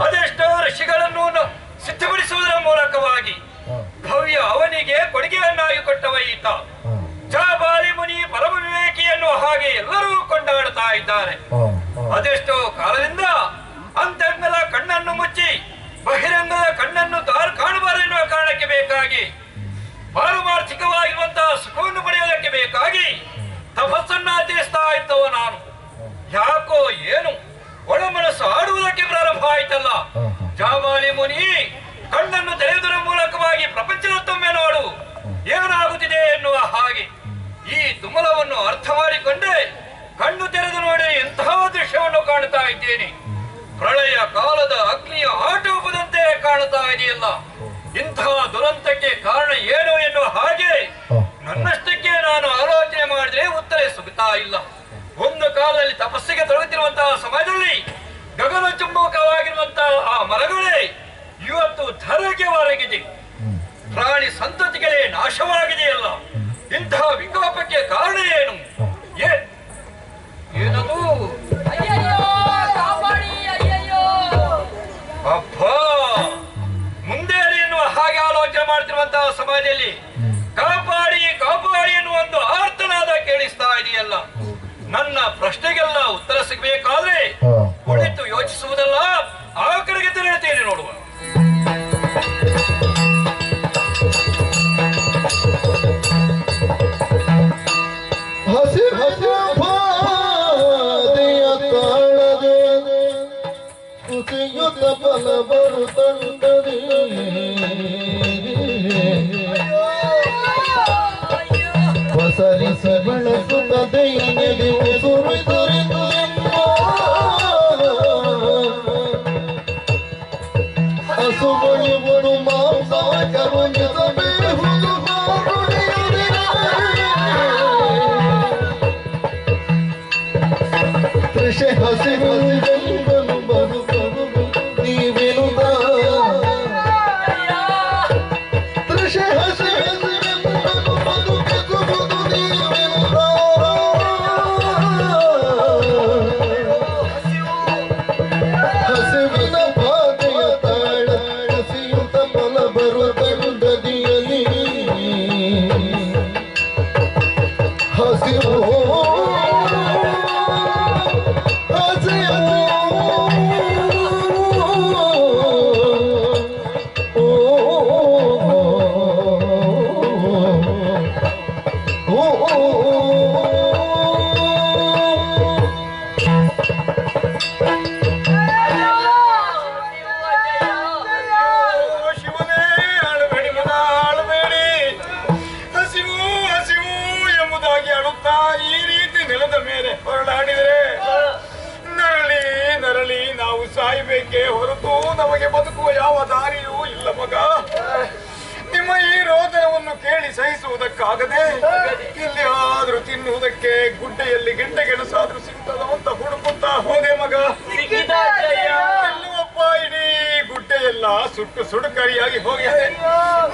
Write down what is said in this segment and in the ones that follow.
ಅದೆಷ್ಟೋ ಋಷಿಗಳನ್ನು ಸಿದ್ಧಪಡಿಸುವುದರ ಮೂಲಕವಾಗಿ ಭವ್ಯ ಅವನಿಗೆ ಕೊಡುಗೆಯನ್ನಾಗಿ ಕೊಟ್ಟವ ಈತ ಜಾಬಾಲಿ ಮುನಿ ಪರಮ ವಿವೇಕಿಯನ್ನು ಹಾಗೆ ಎಲ್ಲರೂ ಕೊಂಡಾಡುತ್ತಾ ಇದ್ದಾರೆ. ಅದೆಷ್ಟೋ ಕಾಲದಿಂದ ಅಂತರಂಗದ ಕಣ್ಣನ್ನು ಮುಚ್ಚಿ ಬಹಿರಂಗದ ಕಣ್ಣನ್ನು ಕಾಣಬಾರೆನ್ನುವ ಕಾರಣಕ್ಕೆ ಬೇಕಾಗಿ ಪಾರಮಾರ್ಥಿಕವಾಗಿರುವಂತಹ ಸುಖವನ್ನು ಪಡೆಯುವುದಕ್ಕೆ ಬೇಕಾಗಿ ತಪಸ್ಸನ್ನು ಆಚರಿಸ್ತಾ ಇದ್ದವ ನಾನು. ಯಾಕೋ ಏನು ಒಳ ಮನಸ್ಸು ಆಡುವುದಕ್ಕೆ ಪ್ರಾರಂಭ ಆಯ್ತಲ್ಲ. ಜಾಬಾಲಿ ಮುನಿ ಕಣ್ಣನ್ನು ತೆರೆಯುವುದರ ಮೂಲಕವಾಗಿ ಪ್ರಪಂಚದೊತ್ತೊಮ್ಮೆ ನೋಡು ಏನಾಗುತ್ತಿದೆ ಎನ್ನುವ ಹಾಗೆ ಈ ತುಮಲವನ್ನು ಅರ್ಥ ಮಾಡಿಕೊಂಡೆ ಕಣ್ಣು ತೆರೆದು ನೋಡಿ ಎಂತಹ ದೃಶ್ಯವನ್ನು ಕಾಣುತ್ತಾ ಇದ್ದೇನೆ. ಪ್ರಳಯ ಕಾಲದ ಅಗ್ನಿಯ ಆಟೋಪದಂತೆ ಕಾಣುತ್ತಾ ಇದೆಯಲ್ಲ. ಇಂತಹ ದುರಂತಕ್ಕೆ ಕಾರಣ ಏನು ಎನ್ನುವ ಹಾಗೆ ನನ್ನಷ್ಟಕ್ಕೆ ನಾನು ಆಲೋಚನೆ ಮಾಡಿದ್ರೆ ಉತ್ತರ ಸಿಗುತ್ತಾ ಇಲ್ಲ. ಒಂದು ಕಾಲದಲ್ಲಿ ತಪಸ್ಸಿಗೆ ತೊಡಗುತ್ತಿರುವಂತಹ ಸಮಯದಲ್ಲಿ ಗಗನ ಚುಂಬಕವಾಗಿರುವಂತಹ ಆ ಮರಗಳೇ ಇವತ್ತು ಧರೆಗೆ ಹೊರಗಿದೆ. ಪ್ರಾಣಿ ಸಂತತಿಗಳೇ ನಾಶವಾಗಿದೆಯಲ್ಲ. ಇಂತಹ ವಿಕೋಪಕ್ಕೆ ಕಾರಣ ಏನು? ಏನದು? ಅಬ್ಬಾ, ಮುಂದೆ ಎನ್ನುವ ಹಾಗೆ ಆಲೋಚನೆ ಮಾಡ್ತಿರುವಂತಹ ಸಮಯದಲ್ಲಿ ಕಾಪಾಡಿ ಕಾಪಾಡಿ ಎನ್ನುವ ಒಂದು ಆರ್ತನಾದ ಕೇಳಿಸ್ತಾ ಇದೆಯಲ್ಲ. ನನ್ನ ಪ್ರಶ್ನೆಗೆಲ್ಲ ಉತ್ತರ ಸಿಗಬೇಕಾದ್ರೆ ಕುಳಿತು ಯೋಚಿಸುವುದಲ್ಲ, ಆ ಕಡೆಗೆ ತೆರೆಯುತ್ತೇನೆ ನೋಡುವ. ಬಲ ಬರುತ್ತಂತದೆ ಪಸರಿಸಿ ಬಳಸುತ್ತ ದೈನ್ಯದಿ ಸುರಿದುರಿದು ಹಸುಗಳು ಮಾಂಸ ಕರುಣಿಸಬೇಹುದು ತೃಷೆ ಹಸಿರು ಸಾಯಬೇಕೆ ಹೊರತು ನಮಗೆ ಬದುಕುವ ಯಾವ ದಾರಿಯೂ ಇಲ್ಲ ಮಗ. ನಿಮ್ಮ ಈ ರೋದನವನ್ನು ಕೇಳಿ ಸಹಿಸುವುದಕ್ಕಾಗದೆ ಎಲ್ಲಿಯಾದ್ರೂ ತಿನ್ನುವುದಕ್ಕೆ ಗುಡ್ಡೆಯಲ್ಲಿ ಗೆಣಸಾದ್ರೂ ಸಿಗ್ತದ ಅಂತ ಹುಡುಕುತ್ತಾ ಹೋದೆ ಮಗ. ಎಲ್ಲವಪ್ಪ ಇಡೀ ಗುಡ್ಡೆಯೆಲ್ಲ ಸುಟ್ಟು ಸುಡುಕರಿಯಾಗಿ ಹೋಗಿದೆ.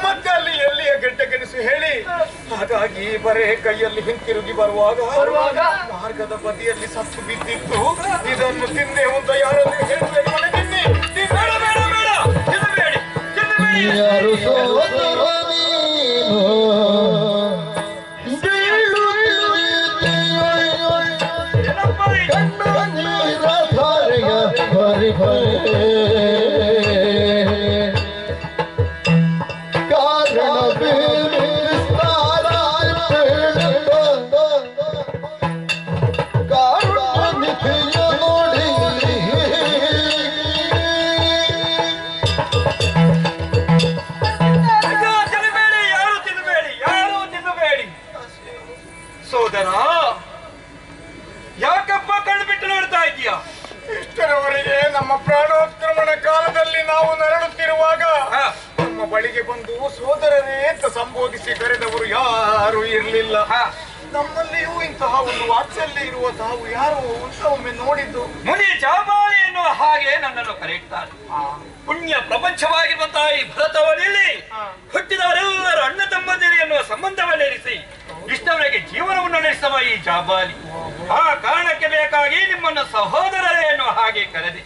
ಮತ್ತೆ ಅಲ್ಲಿ ಎಲ್ಲಿಯ ಗೆಣಸು ಹೇಳಿ ಹಾಗಾಗಿ ಬರೇ ಕೈಯಲ್ಲಿ ಹಿಂತಿರುಗಿ ಬರುವಾಗ ಮಾರ್ಗದ ಬದಿಯಲ್ಲಿ ಸತ್ತು ಬಿದ್ದಿತ್ತು. ಇದನ್ನು ತಿಂದೆ ಅಂತ ಯಾರಾದ್ರೂ ಹೇಳ್ತಾರೆ ಯಾಕಪ್ಪ ಕಣ್ಣು ಬಿಟ್ಟು ನೋಡ್ತಾ ಇದೀಯಾ? ಇಷ್ಟರವರೆಗೆ ನಮ್ಮ ಪ್ರಾಣೋತ್ಕ್ರಮಣ ಕಾಲದಲ್ಲಿ ನಾವು ನರಳುತ್ತಿರುವಾಗ ನಮ್ಮ ಬಳಿಗೆ ಬಂದು ಸೋದರರೇ ಅಂತ ಸಂಬೋಧಿಸಿ ಕರೆದವರು ಯಾರು ಇರಲಿಲ್ಲ. ನಮ್ಮಲ್ಲಿಯೂ ಇಂತಹ ಒಂದು ವಾತ್ಸಲ್ಯ ಇರುವ ತಾವು ಯಾರು ಅಂತ ಒಮ್ಮೆ ನೋಡಿದ್ದು. ಮುನಿ ಜಾಬಾಲಿ ಎನ್ನುವ ಹಾಗೆ ನನ್ನನ್ನು ಕರೆಯುತ್ತಾರೆ. ಪುಣ್ಯ ಪ್ರಪಂಚವಾಗಿರುವಂತಹ ಈ ಭರತವನಲ್ಲಿ ಹುಟ್ಟಿದವರೆಲ್ಲರೂ ಅಣ್ಣ ತಮ್ಮಂದಿರು ಎನ್ನುವ ಸಂಬಂಧವನ್ನೇರಿಸಿ ಇಷ್ಟವರೆಗೆ ಜೀವನವನ್ನು ನಡೆಸುವ ಈ ಜಾಬಾಲಿ ಆ ಕಾರಣಕ್ಕೆ ಬೇಕಾಗಿ ನಿಮ್ಮನ್ನು ಸಹೋದರರೇ ಎನ್ನುವ ಹಾಗೆ ಕರೆದೆ.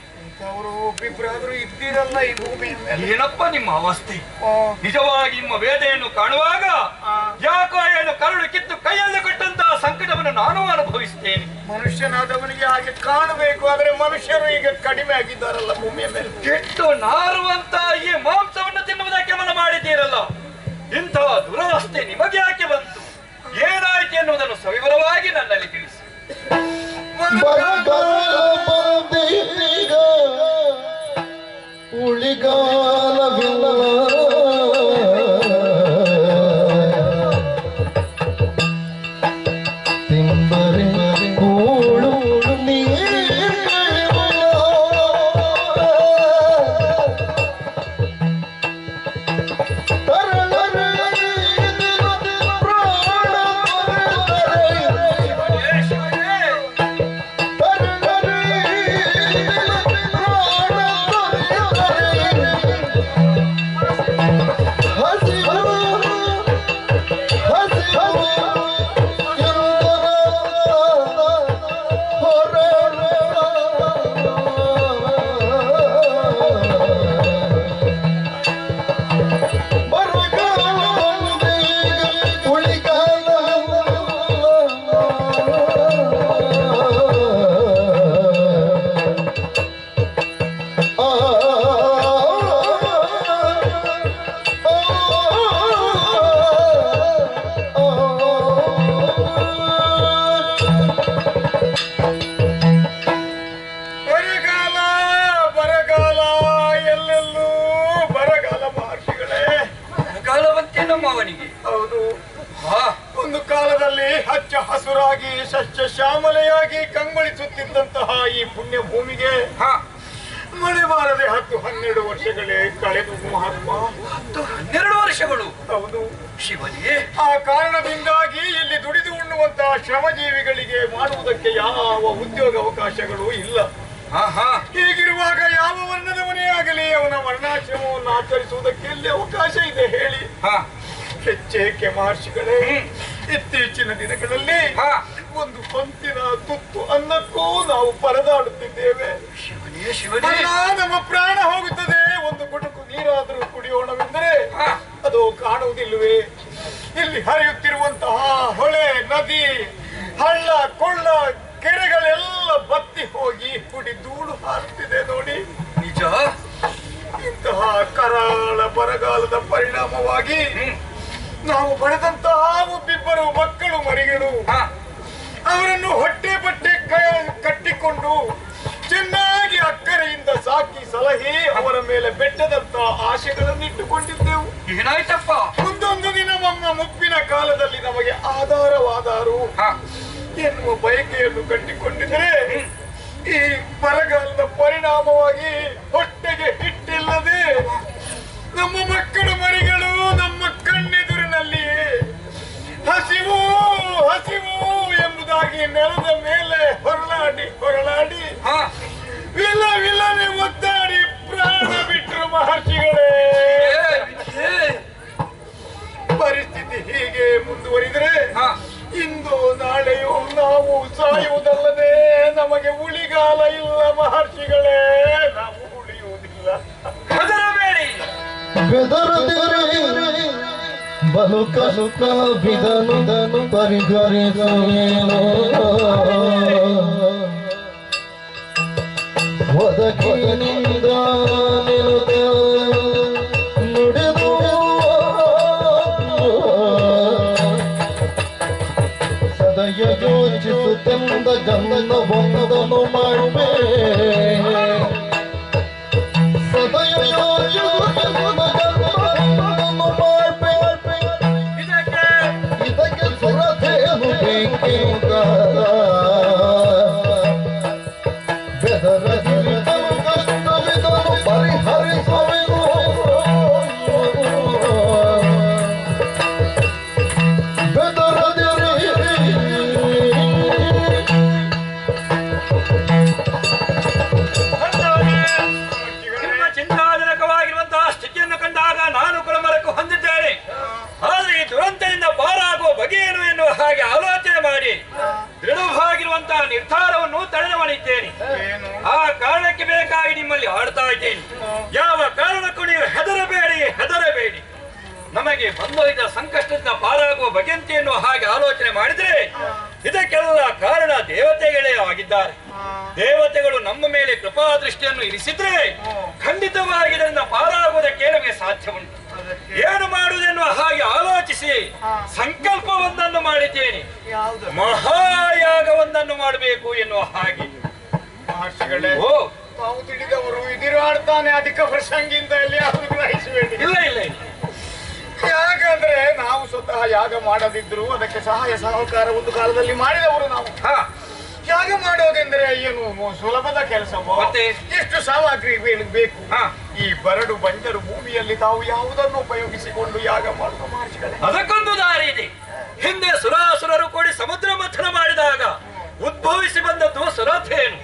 ಅವರು ಒಬ್ಬಿಬ್ಬರಾದ್ರೂ ಇದ್ದೀರಲ್ಲ ಈ ಭೂಮಿಯ ಮೇಲೆ. ಏನಪ್ಪ ನಿಮ್ಮ ಅವಸ್ಥೆ? ನಿಜವಾಗಿ ನಿಮ್ಮ ವೇದೆಯನ್ನು ಕಾಣುವಾಗ ಯಾಕೋ ಏನು ಕರುಳು ಕಿತ್ತು ಕೈಯಲ್ಲಿ ಕೊಟ್ಟಂತಹ ಸಂಕಟವನ್ನು ನಾನು ಅನುಭವಿಸುತ್ತೇನೆ. ಮನುಷ್ಯನಾದವನಿಗೆ ಹಾಗೆ ಕಾಣಬೇಕು, ಆದ್ರೆ ಮನುಷ್ಯರು ಈಗ ಕಡಿಮೆ ಆಗಿದ್ದಾರಲ್ಲ ಭೂಮಿಯ ಮೇಲೆ. ಕೆಟ್ಟು ನಾರುವಂತ ಈ ಮಾಂಸವನ್ನು ತಿನ್ನುವುದಕ್ಕೆ ಮನ ಮಾಡಿದ್ದೀರಲ್ಲ, ಇಂತಹ ದುರವಸ್ಥೆ ನಿಮಗೆ ಯಾಕೆ ಬಂತು? ಏನಾಯ್ತು ಎನ್ನುವುದನ್ನು ಸವಿವರವಾಗಿ ನನ್ನಲ್ಲಿ ತಿಳಿಸಿ. ಉಳಿಗಾಲವಿಲ್ಲ ತಿಂಬರೆ ಕೂಳು ಹಸುರಾಗಿ ಸಸ್ಯ ಶ್ಯಾಮಲೆಯಾಗಿ ಕಂಗೊಳಿಸುತ್ತಿದ್ದಂತಹ ಈ ಪುಣ್ಯ ಭೂಮಿಗೆ ಮಳೆ ಬಾರದೆ 10-12 ವರ್ಷಗಳೇ ಕಳೆದು ಮಹಾತ್ಮ. 12 ವರ್ಷಗಳು? ಹೌದು ಶಿವನಿಗೆ. ಆ ಕಾರಣದಿಂದಾಗಿ ಇಲ್ಲಿ ದುಡಿದು ಉಣ್ಣುವಂತಹ ಶ್ರಮಜೀವಿಗಳಿಗೆ ಮಾಡುವುದಕ್ಕೆ ಯಾವ ಉದ್ಯೋಗ ಅವಕಾಶಗಳು ಇಲ್ಲ. ಹೀಗಿರುವಾಗ ಯಾವ ವರ್ಣದವನೇ ಆಗಲಿ ಅವನ ವರ್ಣಾಶ್ರಮವನ್ನು ಆಚರಿಸುವುದಕ್ಕೆ ಎಲ್ಲಿ ಅವಕಾಶ ಇದೆ ಹೇಳಿ? ಹೆಚ್ಚೇಕೆ ಮಹರ್ಷಿಗಳೇ, ಇತ್ತೀಚಿನ ದಿನಗಳಲ್ಲಿ ಒಂದು ಪಂಕ್ತಿನ ತುತ್ತು ಅನ್ನಕ್ಕೂ ನಾವು ಪರದಾಡುತ್ತಿದ್ದೇವೆ. ನಮ್ಮ ಪ್ರಾಣ ಹೋಗುತ್ತದೆ. ಒಂದು ಗುಟುಕು ನೀರಾದರೂ ಕುಡಿಯೋಣವೆಂದರೆ ಅದು ಕಾಣುವುದಿಲ್ಲವೇ? ಇಲ್ಲಿ ಹರಿಯುತ್ತಿರುವಂತಹ ಹೊಳೆ, ನದಿ, ಹಳ್ಳ, ಕೊಳ್ಳ, ಕೆರೆಗಳೆಲ್ಲ ಬತ್ತಿ ಹೋಗಿ ಪುಡಿ ಧೂಳು ಹಾರುತ್ತಿದೆ ನೋಡಿ. ನಿಜ. ಇಂತಹ ಕರಾಳ ಬರಗಾಲದ ಪರಿಣಾಮವಾಗಿ ನಾವು ಪಡೆದಂತಹ ಒಬ್ಬಿಬ್ಬರು ಮಕ್ಕಳು ಮರಿಗಳು ಅವರನ್ನು ಹೊಟ್ಟೆ ಬಟ್ಟೆ ಕಟ್ಟಿಕೊಂಡು ಚೆನ್ನಾಗಿ ಅಕ್ಕರೆಯಿಂದ ಸಾಕಿ ಸಲಹಿ ಅವರ ಮೇಲೆ ಬೆಟ್ಟದಂತ ಆಶೆಗಳನ್ನು ಇಟ್ಟುಕೊಂಡಿದ್ದೆವು. ಏನಾಯ್ತಪ್ಪ? ಮುಂದೊಂದು ದಿನ ನಮ್ಮ ಮುಪ್ಪಿನ ಕಾಲದಲ್ಲಿ ನಮಗೆ ಆಧಾರವಾದರು ಎನ್ನುವ ಬಯಕೆಯನ್ನು ಕಟ್ಟಿಕೊಂಡಿದ್ದರೆ ಈ ಬರಗಾಲದ ಪರಿಣಾಮವಾಗಿ ಹೊಟ್ಟೆಗೆ ಹಿಟ್ಟಿಲ್ಲದೆ ನಮ್ಮ ಮಕ್ಕಳು ಮರಿಗಳು ನಮ್ಮ ಕಣ್ಣೆದುರಿನಲ್ಲಿ ಹಸಿವು ಹಸಿವು ಎಂಬುದಾಗಿ ನೆಲದ ಮೇಲೆ ಹೊರಳಾಡಿ ವಿಲನೆ ಒದ್ದಾಡಿ ಪ್ರಾಣ ಬಿಟ್ಟರು ಮಹರ್ಷಿಗಳೇ. ಪರಿಸ್ಥಿತಿ ಹೀಗೆ ಮುಂದುವರಿದರೆ ಇಂದು ನಾಳೆಯೂ ನಾವು ಸಾಯುವುದಲ್ಲದೆ ನಮಗೆ ಉಳಿಗಾಲ ಇಲ್ಲ ಮಹರ್ಷಿಗಳೇ. ನಾವು ಉಳಿಯುವುದಿಲ್ಲ. ಬಲು ಕಸುಕ ಬಿದನು ಪರಿಹರಿಸೇನೋ ಒದಗಿನಿಂದ ನುಡಿದು ಸದಯ ಯೋಚಿಸುತ್ತೆಂದ ಜನ್ಮ ಒಂದನು ಮಾಡುವೆ. ಸದಯ ಯೋಚಿಸುತ್ತೆಂದ ಇದಕ್ಕೆ ಸುರಥೇನು ಬೇಕೇಗ ಬೆದರದಿರಿ ಕಷ್ಟವಿದನು ಪರಿಹರಿಸುವೆನು. ನಿಮ್ಮ ಚಿಂತಾಜನಕವಾಗಿರುವಂತಹ ಸ್ಥಿತಿಯನ್ನು ಕಂಡಾಗ ನಾನು ಕುಳಮರಕ್ಕೂ ಹೊಂದಿದ್ದೇನೆ. ಆದರೆ ಈ ದುರಂತದಿಂದ ಪಾರಾಗುವ ಬಗೆಯೇನು ಎನ್ನುವ ಹಾಗೆ ಆಲೋಚನೆ ಮಾಡಿ ದೃಢವಾಗಿರುವಂತಹ ನಿರ್ಧಾರವನ್ನು ತಡೆದವನಿದ್ದೇನೆ. ಆ ಕಾರಣಕ್ಕೆ ಬೇಕಾಗಿ ನಿಮ್ಮ ನಿಮ್ಮಲ್ಲಿ ಆಡ್ತಾ ಇದ್ದೇನೆ. ಯಾವ ಕಾರಣಕ್ಕೂ ನೀವು ಹೆದರಬೇಡಿ. ನಮಗೆ ಬಂದೊಯ್ದ ಸಂಕಷ್ಟದಿಂದ ಪಾರಾಗುವ ಬಗೆಂತೆ ಎನ್ನುವ ಹಾಗೆ ಆಲೋಚನೆ ಮಾಡಿದ್ರೆ ಇದಕ್ಕೆಲ್ಲ ಕಾರಣ ದೇವತೆಗಳೇ ಆಗಿದ್ದಾರೆ. ದೇವತೆಗಳು ನಮ್ಮ ಮೇಲೆ ಕೃಪಾ ದೃಷ್ಟಿಯನ್ನು ಇರಿಸಿದ್ರೆ ಖಂಡಿತವಾಗಿ ಇದರಿಂದ ಪಾರಾಗುವುದಕ್ಕೆ ನಮಗೆ ಸಾಧ್ಯ ಉಂಟು. ಏನು ಮಾಡುವುದೆನ್ನುವ ಹಾಗೆ ಆಲೋಚಿಸಿ ಸಂಕಲ್ಪವೊಂದನ್ನು ಮಾಡಿದ್ದೇನೆ. ಮಹಾಯಾಗವೊಂದನ್ನು ಮಾಡಬೇಕು ಎನ್ನುವ ಹಾಗೆ. ಮಹರ್ಷಿಗಳೇ, ತಾವು ತಿಳಿದವರು ಇದಿರು ಆಡ್ತಾನೆ ಅಧಿಕ ಪ್ರಸಂಗಿಂದ ಎಲ್ಲಿ ಗ್ರಹಿಸಬೇಡಿ. ಇಲ್ಲ. ಯಾಕಂದ್ರೆ ನಾವು ಸ್ವತಃ ಯಾಗ ಮಾಡದಿದ್ರು ಅದಕ್ಕೆ ಸಹಾಯ ಸಹಕಾರ ಒಂದು ಕಾಲದಲ್ಲಿ ಮಾಡಿದವರು ನಾವು. ಯಾಗ ಮಾಡೋದೆಂದ್ರೆ ಏನು ಸುಲಭದ ಕೆಲಸವೋ? ಮತ್ತೆ ಎಷ್ಟು ಸಾಮಗ್ರಿ ಬೇಕು? ಈ ಬರಡು ಬಂಜರು ಭೂಮಿಯಲ್ಲಿ ತಾವು ಯಾವುದನ್ನು ಉಪಯೋಗಿಸಿಕೊಂಡು ಯಾಗ ಮಾಡುವ ಮಹರ್ಷಿಗಳೇ? ಅದಕ್ಕೊಂದು ದಾರಿ ಇದೆ. ಹಿಂದೆ ಸುರಾಸುರರು ಕೂಡಿ ಸಮುದ್ರ ಮಥನ ಮಾಡಿದಾಗ ಉದ್ಭವಿಸಿ ಬಂದದ್ದು ಸುರಥೇನು.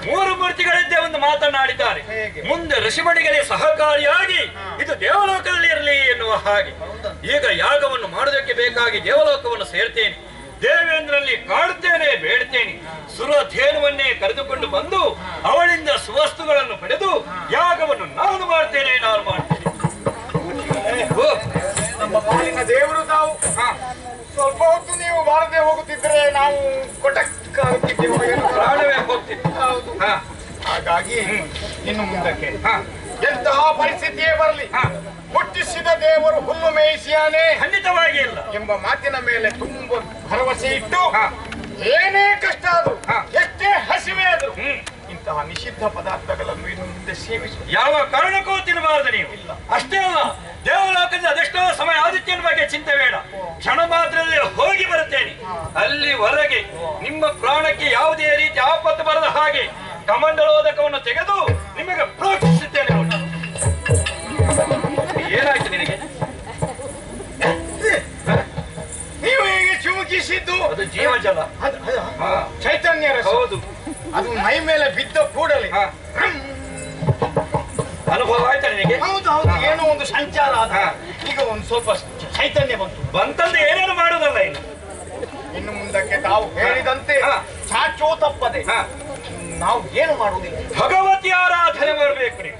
3 ಮೂರ್ತಿಗಳಿದ್ದೇ ಒಂದು ಮಾತನಾಡಿದ್ದಾರೆ. ಮುಂದೆ ಋಷಿಮಣಿಗಳಿಗೆ ಸಹಕಾರಿಯಾಗಿ ಇದು ದೇವಲೋಕದಲ್ಲಿ ಇರಲಿ ಎನ್ನುವ ಹಾಗೆ. ಈಗ ಯಾಗವನ್ನು ಮಾಡುವುದಕ್ಕೆ ಬೇಕಾಗಿ ದೇವಲೋಕವನ್ನು ಸೇರ್ತೇನೆ. ದೇವೇಂದ್ರಲ್ಲಿ ಕಾಡುತ್ತೇನೆ, ಬೇಡ್ತೇನೆ. ಸುರಧೇನುವನ್ನೇ ಕರೆದುಕೊಂಡು ಬಂದು ಅವಳಿಂದ ಸುವಸ್ತುಗಳನ್ನು ಪಡೆದು ಯಾಗವನ್ನು ನಾನು ಮಾಡ್ತೇನೆ. ನಮ್ಮ ಪಾಲಿನ ದೇವರು ತಾವು. ಸ್ವಲ್ಪ ಹೊತ್ತು ನೀವು ಬಾರದೆ ಹೋಗುತ್ತಿದ್ರೆ ನಾವು ಪ್ರಾಣವೇ ಹೋಗ್ತಿತ್ತು. ಹಾಗಾಗಿ ಇನ್ನು ಮುಂದಕ್ಕೆ ಎಂತಹ ಪರಿಸ್ಥಿತಿಯೇ ಬರಲಿ, ಹುಟ್ಟಿಸಿದ ದೇವರು ಹುಲ್ಲು ಮೇಯಿಸಿಯಾನೆ ಖಂಡಿತವಾಗಿ ಇಲ್ಲ ಎಂಬ ಮಾತಿನ ಮೇಲೆ ತುಂಬ ಭರವಸೆ ಇಟ್ಟು ಏನೇ ಕಷ್ಟ ಆದ್ರೂ ಎಷ್ಟೇ ಹಸಿವೆ ಆದ್ರೂ ಇಂತಹ ನಿಷಿದ್ಧ ಪದಾರ್ಥಗಳನ್ನು ಇನ್ನು ಮುಂದೆ ಸೇವಿಸುವ ಯಾವ ಕಾರಣಕ್ಕೂ ತಿನ್ನಬಾರದು ನೀವು. ಅಷ್ಟೇ ಅಲ್ಲ, ದೇವಲೋಕದಿಂದ ಅದೆಷ್ಟೋ ಸಮಯ ಆದಿತ್ಯನ ಬಗ್ಗೆ ಚಿಂತೆ ಬೇಡ. ಕ್ಷಣ ಮಾತ್ರದಲ್ಲಿ ಹೋಗಿ ಬರುತ್ತೇನೆ. ಅಲ್ಲಿವರೆಗೆ ನಿಮ್ಮ ಪ್ರಾಣಕ್ಕೆ ಯಾವುದೇ ರೀತಿ ಆಪತ್ತು ಬರದ ಹಾಗೆ ಕಮಂಡಲೋದಕವನ್ನು ತೆಗೆದು ನಿಮಗೆ ಪ್ರೋತ್ಸಾಹಿಸುತ್ತೇನೆ. ಏನಾಯ್ತು ನಿನಗೆ? ನೀವು ಹೇಗೆ ಚುಮುಕಿಸಿದ್ದು? ಅದು ಜೀವಜಲ, ಚೈತನ್ಯ ರಸ. ಹೌದು. ಅದು ಮೈ ಮೇಲೆ ಬಿದ್ದ ಕೂಡಲೇ ಅನುಭವ ಆಯ್ತಾ ನಿನಗೆ? ಹೌದು. ಏನೋ ಒಂದು ಸಂಚಾರ ಆದ. ಈಗ ಒಂದು ಸ್ವಲ್ಪ ಚೈತನ್ಯ ಬಂತಂದ್ರೆ ಏನೇನು ಮಾಡುವುದಲ್ಲ. ಇನ್ನು ಮುಂದಕ್ಕೆ ತಾವು ಹೇಳಿದಂತೆ ಚಾಚೋ ತಪ್ಪದೆ ನಾವು ಏನು ಮಾಡುವುದಿಲ್ಲ. ಭಗವತಿ ಆರಾಧನೆ ಮಾಡಬೇಕು ನೀವು.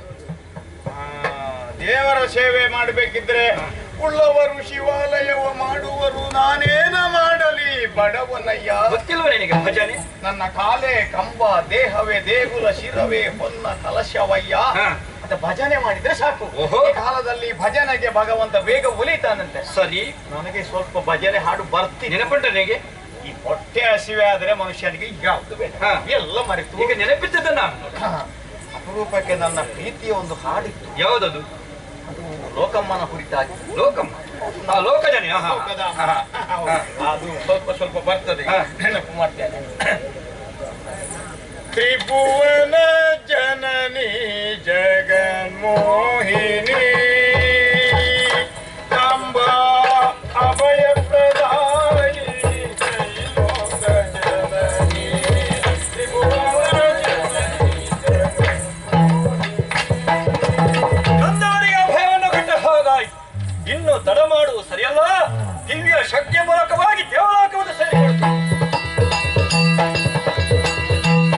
ದೇವರ ಸೇವೆ ಮಾಡಬೇಕಿದ್ರೆ ಉಳ್ಳವರು ಶಿವಾಲಯವ ಮಾಡುವರು, ನಾನೇನ ಮಾಡಲಿ ಬಡವನಯ್ಯ. ಗೊತ್ತಿಲ್ವ ನಿನಗೆ ಭಜನೆ? ನನ್ನ ಕಾಲೇ ಕಂಬ, ದೇಹವೇ ದೇಗುಲ, ಶಿರವೇ ಹೊನ್ನ ಕಲಶವಯ್ಯ ಅಂತ ಭಜನೆ ಮಾಡಿದ್ರೆ ಸಾಕು. ಈ ಕಾಲದಲ್ಲಿ ಭಜನೆಗೆ ಭಗವಂತ ಬೇಗ ಒಲಿತಾನಂತೆ. ಸರಿ, ನನಗೆ ಸ್ವಲ್ಪ ಭಜನೆ ಹಾಡು ಬರ್ತೀನಿ. ನೆನಪುಂಟ ನಿನಗೆ? ಈ ಹೊಟ್ಟೆ ಹಸಿವೆ ಆದ್ರೆ ಮನುಷ್ಯನಿಗೆ ಯಾವ್ದು ಬೇಡ, ಎಲ್ಲ ಮರೆತು. ಈಗ ನೆನಪಿದ್ದದ ನಾನು ಅಪರೂಪಕ್ಕೆ ನನ್ನ ಪ್ರೀತಿಯ ಒಂದು ಹಾಡಿತ್ತು. ಯಾವುದದು? ಅದು ಲೋಕಮ್ಮನ ಕುರಿತಾಗಿ. ಲೋಕಮ್ಮ? ಲೋಕಜನೆ. ಅದು ಸ್ವಲ್ಪ ಬರ್ತದೆ, ನೆನಪು ಮಾಡ್ತೇನೆ. ತ್ರಿಭುವನ ಜನನಿ ಜಗನ್ಮೋಹಿನಿ ಅಂಬಾ ಅಭಯ ಪ್ರದಾಯಿ ತ್ರೈಲೋಕ ಜನನಿ ತ್ರಿಭುವನ ಜನನಿ. ನನ್ನವರಿಗೆ ಅಭಯವನ್ನು ಕೊಟ್ಟ ಹಾಗಾಯ್ತು. ಇನ್ನು ತಡ ಮಾಡುವುದು ಸರಿಯಲ್ಲ. ದಿವ್ಯ ಶಕ್ತಿಯ ಮೂಲಕ